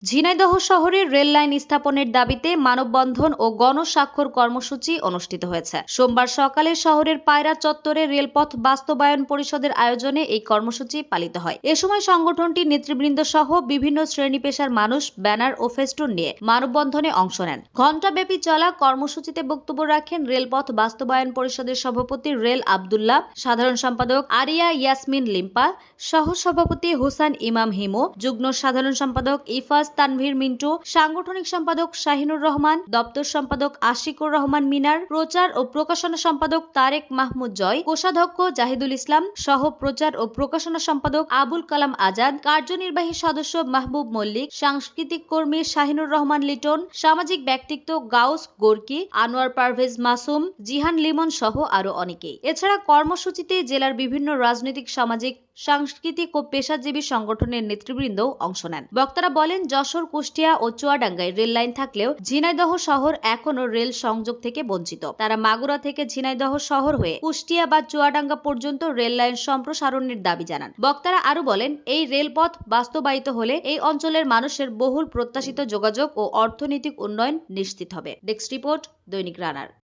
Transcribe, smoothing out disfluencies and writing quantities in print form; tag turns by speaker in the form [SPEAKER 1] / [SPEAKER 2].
[SPEAKER 1] ঝিনাইদহ শহরে rail line স্থাপনের দাবিতে মানববন্ধন ও গণস্বাক্ষর কর্মসূচি অনুষ্ঠিত হয়েছে। সোমবার সকালে শহরের পায়রা চত্বরে রেলপথ বাস্তবায়ন পরিষদের আয়োজনে এই কর্মসূচি পালিত হয়। এ সময় সংগঠনটির নেতৃবৃন্দ সহ বিভিন্ন শ্রেণী পেশার মানুষ ব্যানার ও ফেস্টুন নিয়ে মানববন্ধনে অংশ নেন। ঘণ্টাব্যাপী চলা কর্মসূচিতে বক্তব্য রাখেন রেলপথ বাস্তবায়ন পরিষদের সভাপতি রেল আব্দুল্লাহ, সাধারণ সম্পাদক আরিয়া ইয়াসমিন লিম্পা, সহ সভাপতি হুসান ইমাম হিমু, যুগ্ম সাধারণ সম্পাদক ইফাজ তানভীর মিন্টু, সাংগঠনিক সম্পাদক শাহিনুর রহমান, দপ্তর সম্পাদক আশিকুর রহমান মিনার, প্রচার ও প্রকাশনা সম্পাদক তারেক মাহমুদ জয়, কোষাধ্যক্ষ জাহিদুল ইসলাম সহ প্রচার ও প্রকাশনা সম্পাদক আবুল কালাম আজাদ, কার্যনির্বাহী সদস্য মাহবুব মল্লিক, সাংস্কৃতিক কর্মী শাহিনুর রহমান লিটন, সামাজিক ব্যক্তিত্ব গাউস গোর্কি, আনোয়ার পারভেজ মাসুম, জিহান লিমন সহ আরো অনেকেই। এছাড়া কর্মসূচিতে জেলার বিভিন্ন রাজনৈতিক, সামাজিক, সাংস্কৃতিক ও পেশাজীবী সংগঠনের নেতৃবৃন্দও অংশ নেন। বক্তারা বলেন, যশোর, কুষ্টিয়া ও চুয়াডাঙ্গায় রেল লাইন থাকলেও ঝিনাইদহ শহর এখনো রেল সংযোগ থেকে বঞ্চিত। তারা মাগুরা থেকে ঝিনাইদহ শহর হয়ে কুষ্টিয়া বা চুয়াডাঙ্গা পর্যন্ত রেল লাইন সম্প্রসারণের দাবি জানান। বক্তারা আরো বলেন, এই রেলপথ বাস্তবায়িত হলে এই অঞ্চলের মানুষের বহুল প্রত্যাশিত যোগাযোগ ও অর্থনৈতিক উন্নয়ন নিশ্চিত হবে। ডেস্ক রিপোর্ট, দৈনিক রানার।